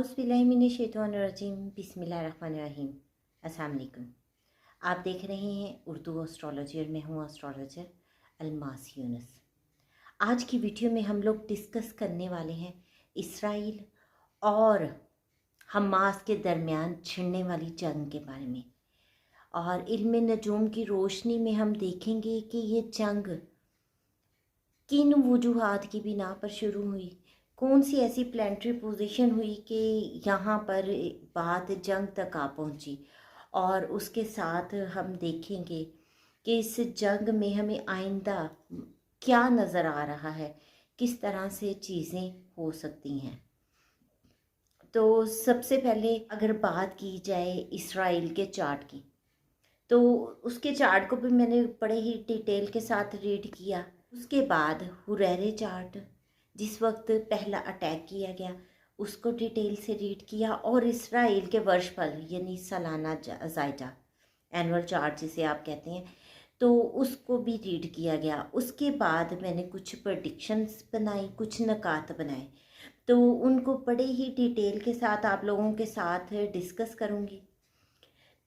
आउज़ुबिल्लाहिमिनश्शैतानिर्रजीम बिस्मिल्लाहिर्रहमानिर्रहीम। अस्सलाम वालेकुम। आप देख रहे हैं उर्दू एस्ट्रोलॉजी और मैं हूँ एस्ट्रोलॉजर अलमास यूनुस। आज की वीडियो में हम लोग डिस्कस करने वाले हैं इसराइल और हमास के दरमियान छिड़ने वाली जंग के बारे में। और इल्म नजूम की रोशनी में हम देखेंगे कि ये जंग किन वजूहात की बिना पर शुरू हुई, कौन सी ऐसी प्लानिटरी पोजीशन हुई कि यहाँ पर बात जंग तक आ पहुँची। और उसके साथ हम देखेंगे कि इस जंग में हमें आइंदा क्या नज़र आ रहा है, किस तरह से चीज़ें हो सकती हैं। तो सबसे पहले अगर बात की जाए इसराइल के चार्ट की, तो उसके चार्ट को भी मैंने बड़े ही डिटेल के साथ रीड किया। उसके बाद हुरैरे चार्ट, जिस वक्त पहला अटैक किया गया, उसको डिटेल से रीड किया। और इसराइल के वर्षफल यानी सालाना जायजा, एनुअल चार्ट जिसे आप कहते हैं, तो उसको भी रीड किया गया। उसके बाद मैंने कुछ प्रेडिक्शंस बनाई, कुछ नकात बनाए, तो उनको बड़े ही डिटेल के साथ आप लोगों के साथ डिस्कस करूँगी।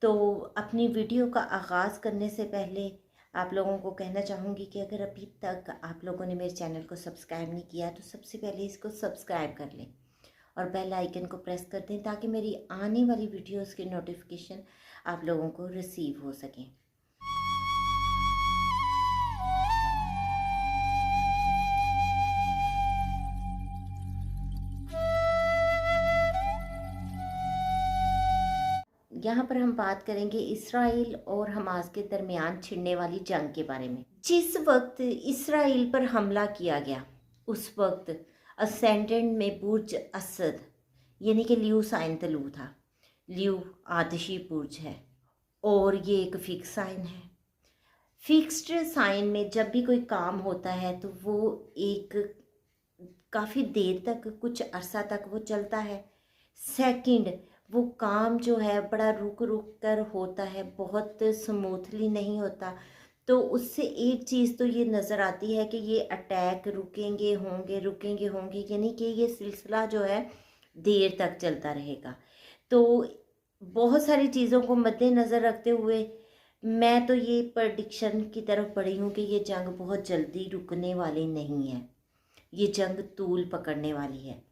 तो अपनी वीडियो का आगाज़ करने से पहले आप लोगों को कहना चाहूँगी कि अगर अभी तक आप लोगों ने मेरे चैनल को सब्सक्राइब नहीं किया तो सबसे पहले इसको सब्सक्राइब कर लें और बेल आइकन को प्रेस कर दें ताकि मेरी आने वाली वीडियोस की नोटिफिकेशन आप लोगों को रिसीव हो सकें। यहाँ पर हम बात करेंगे इसराइल और हमास के दरमियान छिड़ने वाली जंग के बारे में। जिस वक्त इसराइल पर हमला किया गया उस वक्त असेंडेंट में बुर्ज असद यानी कि ल्यू साइन तलू था। ल्यू आदशी बुर्ज है और ये एक फिक्स साइन है। फिक्स्ड साइन में जब भी कोई काम होता है तो वो एक काफ़ी देर तक, कुछ अरसा तक वो चलता है। सेकंड, वो काम जो है बड़ा रुक रुक कर होता है, बहुत स्मूथली नहीं होता। तो उससे एक चीज़ तो ये नज़र आती है कि ये अटैक रुकेंगे होंगे, यानी कि ये सिलसिला जो है देर तक चलता रहेगा। तो बहुत सारी चीज़ों को मद्देनज़र रखते हुए मैं तो ये प्रेडिक्शन की तरफ बढ़ी हूँ कि ये जंग बहुत जल्दी रुकने वाली नहीं है, ये जंग तूल पकड़ने वाली है।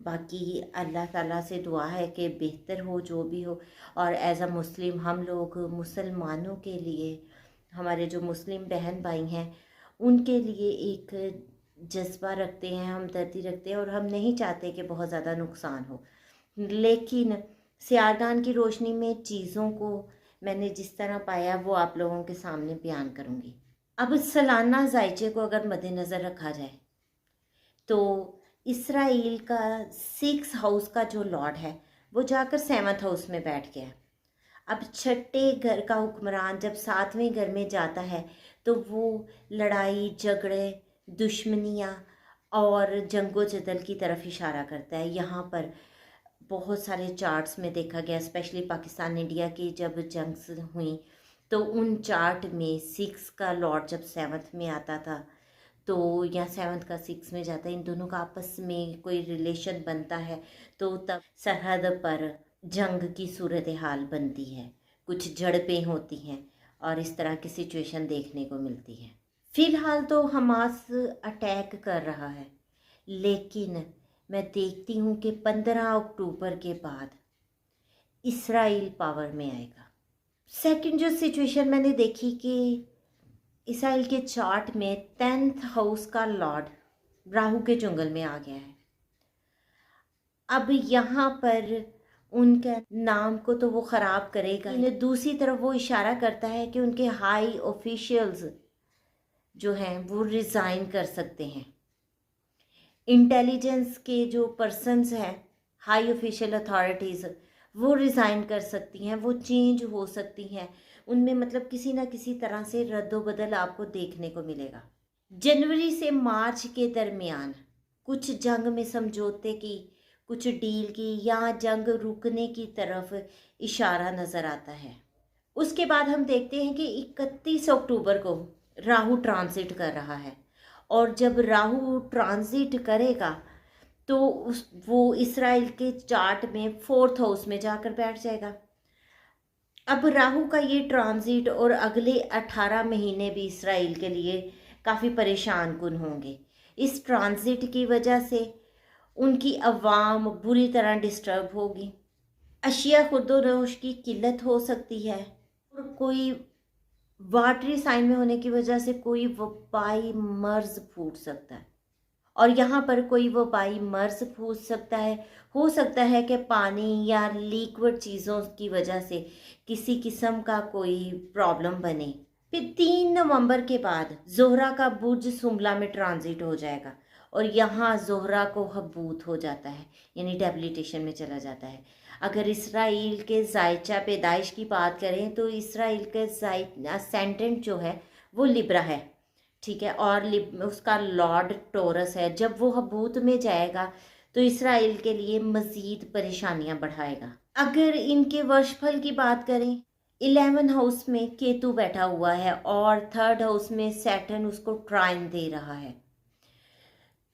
बाकी अल्लाह ताला से दुआ है कि बेहतर हो जो भी हो। और एज़ अ मुस्लिम हम लोग मुसलमानों के लिए, हमारे जो मुस्लिम बहन भाई हैं उनके लिए एक जज्बा रखते हैं, हमदर्दी रखते हैं और हम नहीं चाहते कि बहुत ज़्यादा नुकसान हो। लेकिन सियारदान की रोशनी में चीज़ों को मैंने जिस तरह पाया वो आप लोगों के सामने बयान करूँगी। अब सालाना जायचे को अगर मद्देनज़र रखा जाए तो इसराइल का 6 हाउस का जो लॉर्ड है वो जाकर 7th हाउस में बैठ गया। अब छठे घर का हुक्मरान जब 7वें घर में जाता है तो वो लड़ाई झगड़े, दुश्मनियाँ और जंगो जदल की तरफ इशारा करता है। यहाँ पर बहुत सारे चार्ट्स में देखा गया, स्पेशली पाकिस्तान इंडिया की जब जंग्स हुई तो उन चार्ट में 6 का लॉर्ड जब 7th में आता था तो या 7th का 6 में जाता है, इन दोनों का आपस में कोई रिलेशन बनता है तो तब सरहद पर जंग की सूरत हाल बनती है, कुछ झड़पें होती हैं और इस तरह की सिचुएशन देखने को मिलती है। फिलहाल तो हमास अटैक कर रहा है, लेकिन मैं देखती हूँ कि 15 अक्टूबर के बाद इसराइल पावर में आएगा। सेकंड जो सिचुएशन मैंने देखी कि इसराइल के चार्ट में 10th हाउस का लॉर्ड राहु के चुंगल में आ गया है। अब यहाँ पर उनके नाम को तो वो ख़राब करेगा, लेकिन दूसरी तरफ वो इशारा करता है कि उनके हाई ऑफिशियल्स जो हैं वो रिज़ाइन कर सकते हैं। इंटेलिजेंस के जो पर्सन्स हैं, हाई ऑफिशियल अथॉरिटीज़, वो रिज़ाइन कर सकती हैं, वो चेंज हो सकती हैं। उनमें मतलब किसी ना किसी तरह से रद्दोबदल आपको देखने को मिलेगा। जनवरी से मार्च के दरमियान कुछ जंग में समझौते की, कुछ डील की या जंग रुकने की तरफ इशारा नज़र आता है। उसके बाद हम देखते हैं कि 31 अक्टूबर को राहु ट्रांजिट कर रहा है और जब राहु ट्रांजिट करेगा तो वो इसराइल के चार्ट में 4th हाउस में जाकर बैठ जाएगा। अब राहु का ये ट्रांजिट और अगले 18 महीने भी इसराइल के लिए काफ़ी परेशान कुन होंगे। इस ट्रांजिट की वजह से उनकी अवाम बुरी तरह डिस्टर्ब होगी, अशिया खुर्दोनोश की किल्लत हो सकती है, और कोई वाटरी साइन में होने की वजह से कोई वबाई मर्ज फूट सकता है। और यहाँ पर कोई वबाई मर्ज फूट सकता है, हो सकता है कि पानी या लिक्विड चीज़ों की वजह से किसी किस्म का कोई प्रॉब्लम बने। फिर 3 नवंबर के बाद ज़ोहरा का बुर्ज सुमला में ट्रांजिट हो जाएगा और यहाँ ज़ोहरा को हबूत हो जाता है, यानी डेबिलिटेशन में चला जाता है। अगर इसराइल के जायचा पैदाइश की बात करें तो इसराइल के असेंडेंट जो है वो लिब्रा है, ठीक है, और उसका लॉर्ड टोरस है। जब वो हबूत में जाएगा तो इसराइल के लिए मज़ीद परेशानियां बढ़ाएगा। अगर इनके वर्षफल की बात करें, 11 हाउस में केतु बैठा हुआ है और 3rd हाउस में सैटर्न उसको ट्राइन दे रहा है।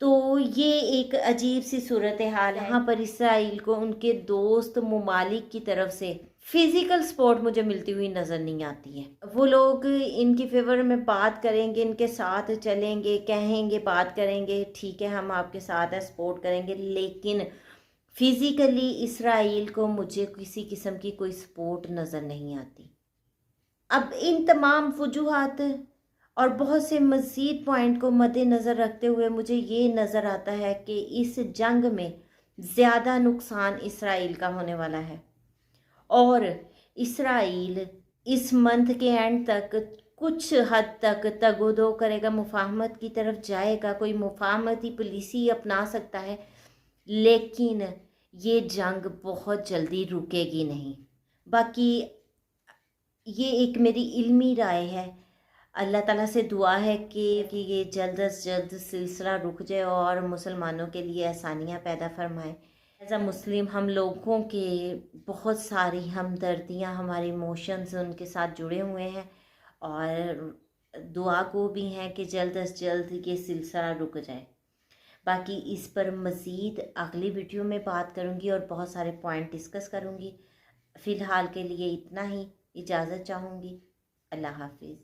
तो ये एक अजीब सी सूरत हाल है। यहाँ पर इसराइल को उनके दोस्त ममालिक की तरफ से फिजिकल सपोर्ट मुझे मिलती हुई नज़र नहीं आती है। वो लोग इनकी फेवर में बात करेंगे, इनके साथ चलेंगे, कहेंगे, बात करेंगे, ठीक है हम आपके साथ हैं, सपोर्ट करेंगे, लेकिन फिज़िकली इसराइल को मुझे किसी किस्म की कोई सपोर्ट नज़र नहीं आती। अब इन तमाम वजूहात और बहुत से मज़ीद पॉइंट को मद्देनज़र रखते हुए मुझे ये नज़र आता है कि इस जंग में ज़्यादा नुकसान इसराइल का होने वाला है और इसराइल इस मंथ के एंड तक कुछ हद तक तगोदो करेगा, मुफाहमत की तरफ जाएगा, कोई मुफाहमती पॉलिसी अपना सकता है, लेकिन ये जंग बहुत जल्दी रुकेगी नहीं। बाकी ये एक मेरी इल्मी राय है। अल्लाह ताला से दुआ है कि ये जल्द अज जल्द सिलसिला रुक जाए और मुसलमानों के लिए आसानियाँ पैदा फरमाए। एज अ मुस्लिम हम लोगों के बहुत सारी हमदर्दियाँ, हमारे इमोशंस उनके साथ जुड़े हुए हैं और दुआ को भी हैं कि जल्द अज जल्द ये सिलसिला रुक जाए। बाकी इस पर मज़ीद अगली वीडियो में बात करूँगी और बहुत सारे पॉइंट डिस्कस करूँगी। फ़िलहाल के लिए इतना ही, इजाज़त चाहूँगी। अल्लाह हाफिज़।